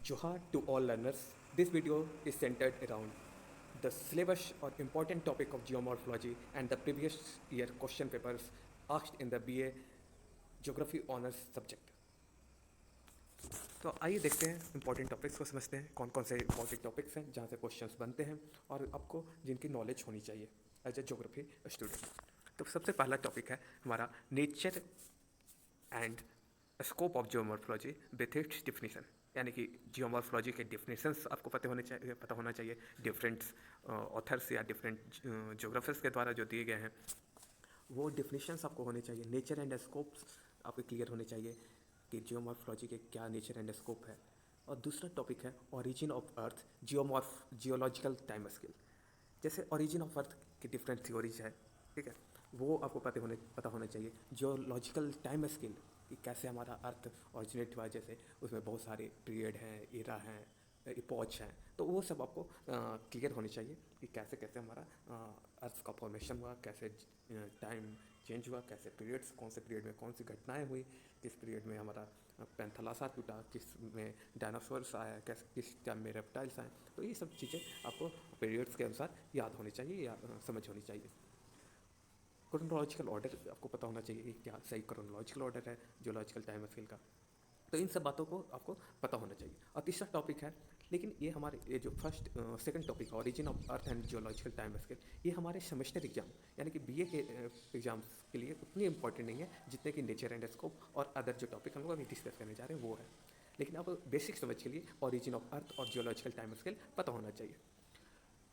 Johar to all learners. This video is centered around the syllabus or important topic of geomorphology and the previous year question papers asked in the BA Geography Honors subject. तो आइए देखते हैं important topics को समझते हैं कौन कौन से इंपॉर्टेंट टॉपिक्स हैं जहाँ से क्वेश्चंस बनते हैं और आपको जिनकी नॉलेज होनी चाहिए एज ए ज्योग्राफी स्टूडेंट। तो सबसे पहला टॉपिक है हमारा nature and scope of geomorphology with its definition, यानी कि जियोमॉर्फोलॉजी के डिफिनीशंस आपको पता होना चाहिए डिफरेंट ऑथर्स या डिफरेंट ज्योग्राफर्स के द्वारा जो दिए गए हैं वो डिफिनीशंस आपको होने चाहिए। नेचर एंड स्कोप्स आपके क्लियर होने चाहिए कि जियोमॉर्फोलॉजी के क्या नेचर एंड स्कोप है। और दूसरा टॉपिक है origin of earth geological time scale. जैसे ओरिजिन ऑफ अर्थ की डिफरेंट थ्योरीज है, ठीक है, वो आपको पता होना चाहिए। जियोलॉजिकल टाइम स्केल कि कैसे हमारा अर्थ ऑरिजिनेट हुआ, जैसे उसमें बहुत सारे पीरियड हैं, एरा हैं, इपॉच हैं, तो वो सब आपको क्लियर होनी चाहिए कि कैसे कैसे हमारा अर्थ का फॉर्मेशन हुआ, कैसे टाइम चेंज हुआ, कैसे पीरियड्स, कौन से पीरियड में कौन सी घटनाएं हुई, किस पीरियड में हमारा पैंथलासा टूटा, किस में डायनासोर्स आया, किस टाइम में रेप्टाइल्स आए। तो ये सब चीज़ें आपको पीरियड्स के अनुसार याद होनी चाहिए या समझ होनी चाहिए। क्रोनोलॉजिकल ऑर्डर आपको पता होना चाहिए कि क्या सही क्रोनोलॉजिकल ऑर्डर है जियोलॉजिकल टाइम स्केल का। तो इन सब बातों को आपको पता होना चाहिए। और तीसरा टॉपिक है, लेकिन ये हमारे ये जो सेकंड टॉपिक है origin of earth and geological time scale, ये हमारे सेमेस्टर एग्जाम यानी कि बीए के एग्जाम्स के लिए उतनी इंपॉर्टेंट नहीं है जितने कि नेचर एंड स्कोप और अदर जो टॉपिक हम लोग अभी डिस्कस करने जा रहे हैं वो है। लेकिन अब बेसिक समझ के लिए ओरिजिन ऑफ अर्थ और जियोलॉजिकल टाइम स्केल पता होना चाहिए।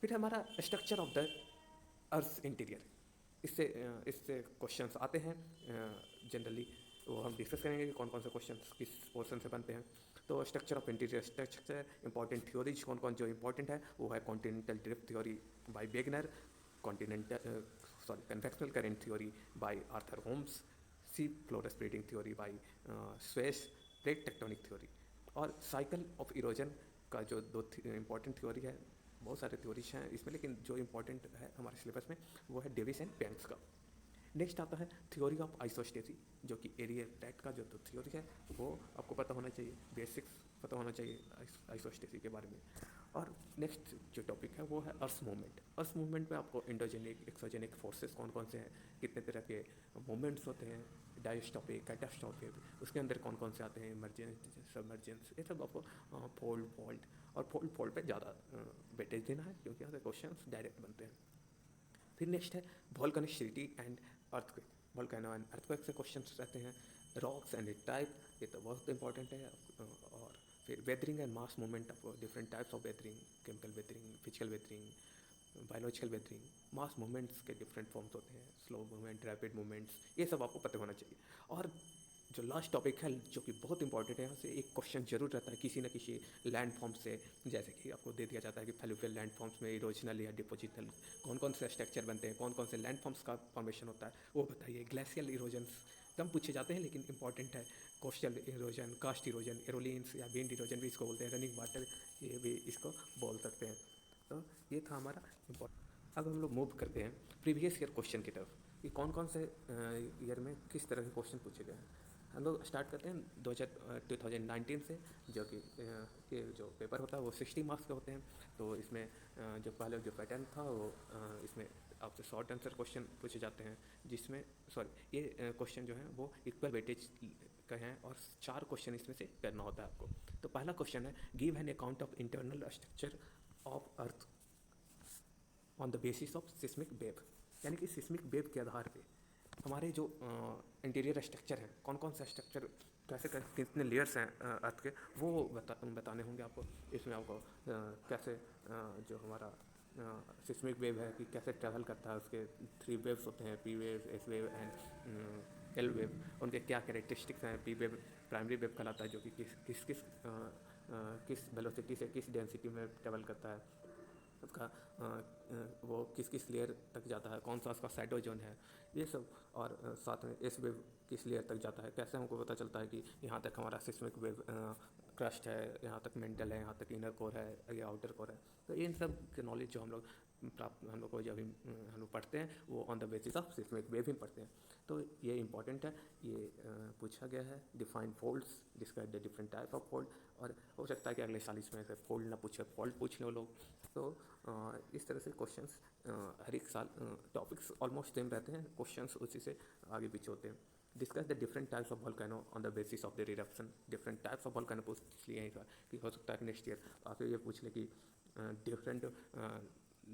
फिर हमारा structure of the earth interior, इससे इससे क्वेश्चंस आते हैं जनरली, वो हम डिस्कस करेंगे कि कौन कौन से क्वेश्चन किस पोर्शन से बनते हैं। तो structure of interior structure, important theories कौन कौन जो इंपॉर्टेंट है वो है continental drift theory by Wegener, convectional current theory by Arthur Holmes, sea floor spreading theory by Suess, plate tectonic theory. और साइकिल ऑफ इरोजन का जो दो इंपॉर्टेंट थ्योरी है, बहुत सारे थ्योरीज हैं इसमें, लेकिन जो इंपॉर्टेंट है हमारे सिलेबस में वो है डेविस एंड बैंक्स का। नेक्स्ट आता है थ्योरी ऑफ आइसोस्टेसी, जो कि एरियल टैट का जो थ्योरी है वो आपको पता होना चाहिए, बेसिक्स पता होना चाहिए आइसोस्टेसी के बारे में। और नेक्स्ट जो टॉपिक है वो है अर्थ मूवमेंट। अर्थ मूवमेंट में आपको इंडोजेनिक एक्सोजेनिक फोर्सेस कौन कौन से हैं, कितने तरह के मूवमेंट्स होते हैं, डायस्टॉपिक कैटास्टॉपिक, उसके अंदर कौन कौन से आते हैं, इमरजेंस सबमर्जेंस, ये सब आपको फोल्ड फॉल्ट और फोल्ड पे ज़्यादा वेटेज देना है क्योंकि यहाँ से क्वेश्चन डायरेक्ट बनते हैं। फिर नेक्स्ट है volcanicity and earthquake. Volcano and earthquake से क्वेश्चंस रहते हैं। रॉक्स एंड इट टाइप, ये तो बहुत इंपॉर्टेंट है। और फिर weathering and mass movement of different types of weathering, chemical weathering, physical weathering, biological weathering, mass movements के डिफरेंट फॉर्म्स होते हैं, स्लो मूवमेंट, रैपिड मूवमेंट्स, ये सब आपको पता होना चाहिए। और जो लास्ट टॉपिक है जो कि बहुत इंपॉर्टेंट है, यहाँ से एक क्वेश्चन जरूर रहता है किसी न किसी लैंड फॉर्म से, जैसे कि आपको दे दिया जाता है कि फेलुवियल लैंड फॉर्म्स में इरोजनल या डिपोजिटल कौन कौन से स्ट्रक्चर बनते हैं, कौन कौन से लैंड फॉर्म्स का फॉर्मेशन होता है वो बताइए। ग्लेशियल इरोजन्स कम पूछे जाते हैं लेकिन इंपॉर्टेंट है। कोस्टल इरोजन, कास्ट इरोजन, एरोलिन्स या विंड इरोजन भी इसको बोलते हैं, रनिंग वाटर ये भी इसको बोल सकते हैं। तो ये था हमारा इम्पोर्टेंट। अब हम लोग मूव करते हैं प्रीवियस ईयर क्वेश्चन की तरफ कि कौन कौन से ईयर में किस तरह के क्वेश्चन पूछे गए हैं। हम लोग स्टार्ट करते हैं 2019 से, जो कि ये जो पेपर होता है वो 60 मार्क्स के होते हैं। तो इसमें जो पहले जो पैटर्न था वो इसमें आपसे शॉर्ट आंसर क्वेश्चन पूछे जाते हैं, जिसमें ये क्वेश्चन जो हैं वो इक्वल वेटेज का हैं और 4 क्वेश्चन इसमें से करना होता है आपको। तो पहला क्वेश्चन है give an account of internal structure of earth on the basis of seismic wave, यानी कि सिस्मिक वेव के आधार पे हमारे जो इंटीरियर स्ट्रक्चर हैं, कौन कौन सा स्ट्रक्चर कैसे कितने लेयर्स हैं अर्थ के, वो बताने होंगे आपको। इसमें आपको कैसे जो हमारा सिस्मिक वेव है कि कैसे ट्रैवल करता है, उसके 3 वेव्स होते हैं, P wave, S wave and L wave. उनके क्या कैरेक्टरिस्टिक्स हैं। पी वेव प्राइमरी वेव कहलाता है, जो कि किस वेलोसिटी से किस डेंसिटी में ट्रैवल करता है, उसका वो किस किस लेयर तक जाता है, कौन सा उसका शैडो जोन है, ये सब। और साथ में एस वेव किस लेयर तक जाता है, कैसे हमको पता चलता है कि यहाँ तक हमारा सिस्मिक वेव क्रस्ट है, यहाँ तक मेंटल है, यहाँ तक इनर कोर है या आउटर कोर है। तो इन सब के नॉलेज जो हम लोग को जब हम लोग पढ़ते हैं वो on the basis of seismic wave ही पढ़ते हैं। तो ये इंपॉर्टेंट है। ये पूछा गया है define folds, describe the different type of fold. और हो सकता है कि अगले साल इसमें से फोल्ड ना पूछे, फॉल्ट पूछ लो लोग। तो इस तरह से क्वेश्चंस हर एक साल टॉपिक्स ऑलमोस्ट सेम रहते हैं, क्वेश्चंस उसी से आगे पीछे होते हैं। Discuss the different types of volcano on the basis of the eruption. Different types of volcano पूछ लिए हैं इस बार कि हो सकता है नेक्स्ट ईयर आपसे ये पूछ ले कि डिफरेंट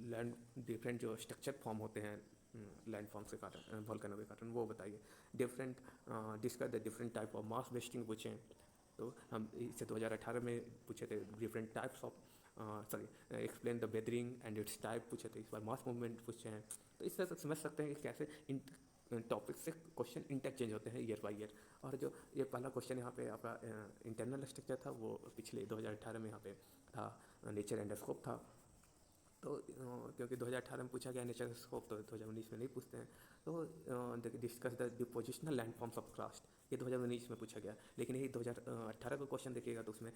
लैंड डिफरेंट जो स्ट्रक्चर फॉर्म होते हैं लैंड फॉर्म्स के कारण, वोल्केनो के कारण, वो बताइए। Different discuss the different type of mass wasting पूछें। तो हम इसे 2018 में पूछे थे different types of explain the weathering and it's type पूछे थे। इस बार मास मूवमेंट पूछे हैं। तो इस तरह से समझ सकते हैं कि कैसे इन टॉपिक से क्वेश्चन इंटरचेंज होते हैं ईयर बाई ईयर। और जो ये पहला क्वेश्चन यहाँ पे आपका इंटरनल स्ट्रक्चर था वो पिछले 2018 में यहाँ पे था, नेचर एंड स्कोप था। तो क्योंकि 2018 में पूछा गया नेचर स्कोप, तो 2019 में नहीं पूछते हैं। तो discuss the depositional land forms of crust, ये 2019 में पूछा गया। लेकिन यही 2018 का क्वेश्चन देखिएगा तो उसमें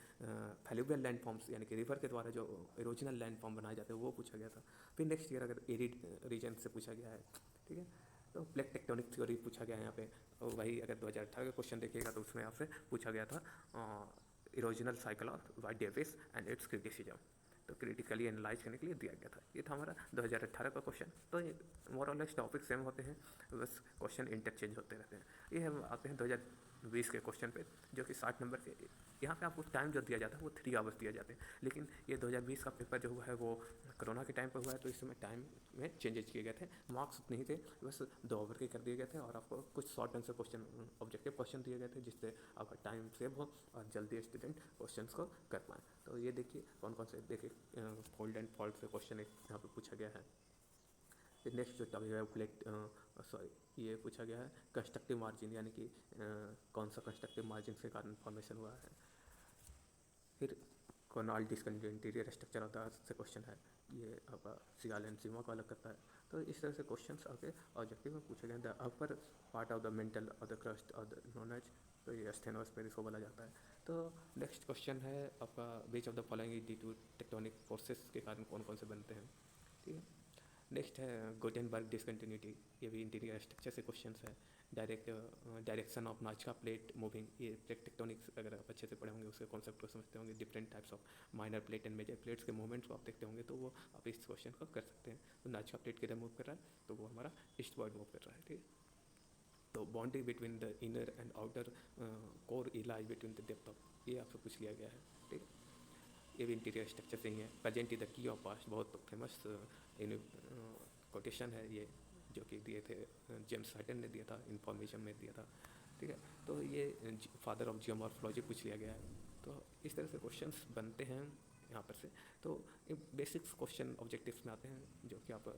फैल्यूबल लैंड फॉर्म्स यानी कि रिवर के द्वारा जो इरोजनल लैंड फॉर्म बनाए जाते हैं वो पूछा गया था। फिर नेक्स्ट ईयर अगर एरिड रीजन से पूछा गया है, ठीक है। तो प्लेट टेक्टोनिक थ्योरी पूछा गया है यहाँ पे। और वही अगर 2018 का क्वेश्चन देखिएगा तो उसमें आपसे पूछा गया था erosional cycle of white Davis and it's criticism. तो क्रिटिकली एनालाइज करने के लिए दिया गया था। ये था हमारा 2018 का क्वेश्चन। तो मोर और लेस टॉपिक सेम होते हैं, बस क्वेश्चन इंटरचेंज होते रहते हैं। ये हम आते हैं 2020 के क्वेश्चन पे, जो कि 60 नंबर के। यहाँ पे आपको टाइम जो दिया जाता है वो 3 आवर्स दिया जाते हैं। लेकिन ये 2020 का पेपर जो हुआ है वो कोरोना के टाइम पर हुआ है, तो इस समय टाइम में चेंजेस किए गए थे। मार्क्स उतने ही थे, बस 2 आवर के कर दिए गए थे। और आपको कुछ short answer question, objective question दिए गए थे, जिससे आपका टाइम सेव हो और जल्दी स्टूडेंट क्वेश्चन को कर पाएँ। तो ये देखिए कौन कौन से देखिए फोल्ड एंड फॉल्ट से क्वेश्चन यहाँ पे पूछा गया है। नेक्स्ट जो टॉपिक है ये पूछा गया है कंस्ट्रक्टिव मार्जिन, यानी कि कौन सा कंस्ट्रक्टिव मार्जिन के कारण फॉर्मेशन हुआ है। फिर कॉर्नल डिस्कंटिन्यू इंटीरियर स्ट्रक्चर होता है से क्वेश्चन है, ये आपका सिगाल एंड सीमा को अलग करता है। तो इस तरह से क्वेश्चन आपके ऑब्जेक्टिव में पूछे गए। The upper part of the mental of the crust of the knowledge, तो ये स्टेनोस्फेयर इसको बोला जाता है। तो नेक्स्ट क्वेश्चन है आपका बीच of the following due to tectonic forces के कारण कौन कौन से बनते हैं, ठीक है। नेक्स्ट है गुटेनबर्ग डिसकंटिन्यूटी, ये भी इंटीरियर स्ट्रक्चर से क्वेश्चन है। डायरेक्शन ऑफ नाजका प्लेट मूविंग, ये प्लेट टेक्टोनिक्स अगर आप अच्छे से पढ़े होंगे उसके कॉन्सेप्ट को समझते होंगे। Different types of minor plate and major plates के मूवमेंट्स को आप देखते होंगे, तो वो आप इस क्वेश्चन को कर सकते हैं। तो नाजका प्लेट किधर मूव कर रहा है, तो वो हमारा ईस्टवर्ड मूव कर रहा है, ठीक है। तो boundary between the inner and outer core इलाई बिटवीन द डेप्थ ऑफ, ये आपसे पूछ लिया गया है, ठीक है। ये भी इंटीरियर स्ट्रक्चर से ही है। Present is the key of past, बहुत फेमस कोटेशन है ये, जो कि दिए थे जेम्स हटन ने दिया था, इन्फॉर्मेशन में दिया था, ठीक है। तो ये फादर ऑफ जियोमॉर्फोलॉजी पूछ लिया गया है। तो इस तरह से क्वेश्चंस बनते हैं यहाँ पर से। तो एक बेसिक्स क्वेश्चन ऑब्जेक्टिव्स में आते हैं, जो कि आप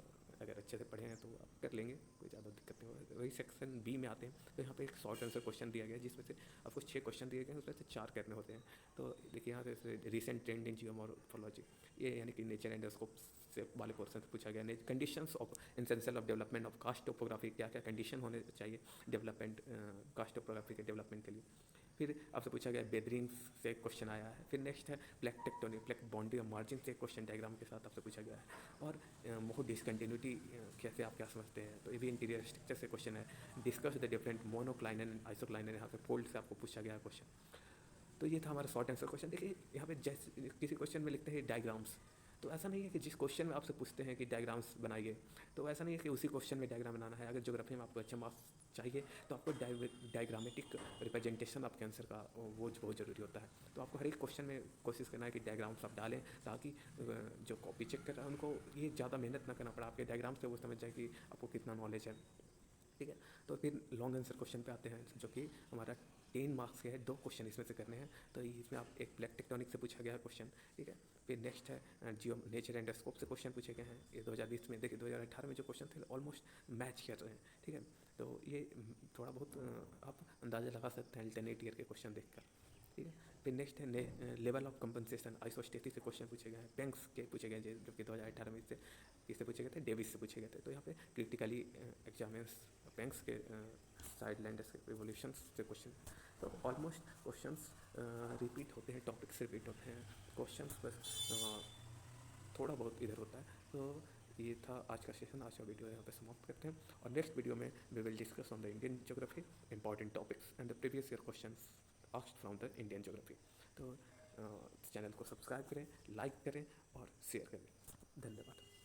अगर अच्छे से पढ़े हैं तो आप कर लेंगे, कोई ज़्यादा दिक्कत नहीं होगी। वही सेक्शन बी में आते हैं, तो यहाँ पे एक शॉर्ट आंसर क्वेश्चन दिया गया है, जिसमें से आपको 6 क्वेश्चन दिए गए हैं, उसमें से 4 करने होते हैं। तो देखिए यहाँ से रिसेंट ट्रेंड इन जियोमॉर्फोलॉजी, ये यानी कि नेचर एंड स्कोप से वाले पोर्सन से पूछा गया। Conditions of essential of development of karst topography, क्या क्या कंडीशन होने चाहिए डेवलपमेंट कास्ट टोपोग्राफी के डेवलपमेंट के लिए। फिर आपसे पूछा गया बेदरिंग से क्वेश्चन आया है। फिर नेक्स्ट है प्लेट टेक्टोनिक, प्लेट बाउंड्री और मार्जिन से क्वेश्चन डायग्राम के साथ आपसे पूछा गया है। और मोह डिसकंटिन्यूटी कैसे आप क्या समझते हैं, तो ये भी इंटीरियर स्ट्रक्चर से क्वेश्चन है। डिस्कस द डिफरेंट मोनोक्लाइनर एंड आइसोक्लाइनर, यहाँ पे फोल्ड से आपको पूछा गया क्वेश्चन। तो ये था हमारा शॉर्ट आंसर क्वेश्चन। देखिए यहाँ पे जैसे किसी क्वेश्चन में लिखते हैं डायग्राम्स, तो ऐसा नहीं है कि जिस क्वेश्चन में आपसे पूछते हैं कि डायग्राम्स बनाइए, तो ऐसा नहीं है कि उसी क्वेश्चन में डायग्राम बनाना है। अगर ज्योग्राफी में आपको अच्छा मार्क्स चाहिए तो आपको डायग्रामेटिक रिप्रेजेंटेशन आपके आंसर का वो बहुत ज़रूरी होता है। तो आपको हर एक क्वेश्चन में कोशिश करना है कि डायग्राम्स आप डालें, ताकि जो कॉपी चेक कर रहा है उनको ये ज़्यादा मेहनत ना करना पड़ा, आपके डायग्राम से वो समझ जाए कि आपको कितना नॉलेज है, ठीक है। तो फिर लॉन्ग आंसर क्वेश्चन पे आते हैं, जो कि हमारा 10 मार्क्स के है। 2 क्वेश्चन इसमें से करने हैं। तो इसमें आप एक प्लेट टेक्टोनिक से पूछा गया क्वेश्चन, ठीक है। फिर नेक्स्ट है जियो नेचर एंड स्कोप से क्वेश्चन पूछे गए हैं। ये 2020 में, देखिए 2018 में जो क्वेश्चन थे ऑलमोस्ट मैच कर रहे हैं, ठीक है। तो ये थोड़ा बहुत आप अंदाज़ा लगा सकते हैं अल्टरनेट ईयर के क्वेश्चन देखकर, ठीक है। फिर नेक्स्ट है लेवल ऑफ कंपनसेशन, आइसोस्टेटिक से क्वेश्चन पूछे गए हैं। बैंक्स के पूछे गए जो कि 2018 में इससे पूछे गए थे, डेविस से पूछे गए थे। तो यहाँ पे क्रिटिकली एग्जामिन्स बैंक्स के साइड लैंडर्स के रिवोल्यूशन से क्वेश्चन तो ऑलमोस्ट क्वेश्चंस रिपीट होते हैं, टॉपिक्स रिपीट होते हैं, क्वेश्चंस बस थोड़ा बहुत इधर होता है। तो ये था आज का सेशन, आज का वीडियो यहाँ पे समाप्त करते हैं, और नेक्स्ट वीडियो में we will discuss on the Indian geography, important topics and the previous year questions asked from the Indian geography. तो चैनल को सब्सक्राइब करें, लाइक करें और शेयर करें। धन्यवाद।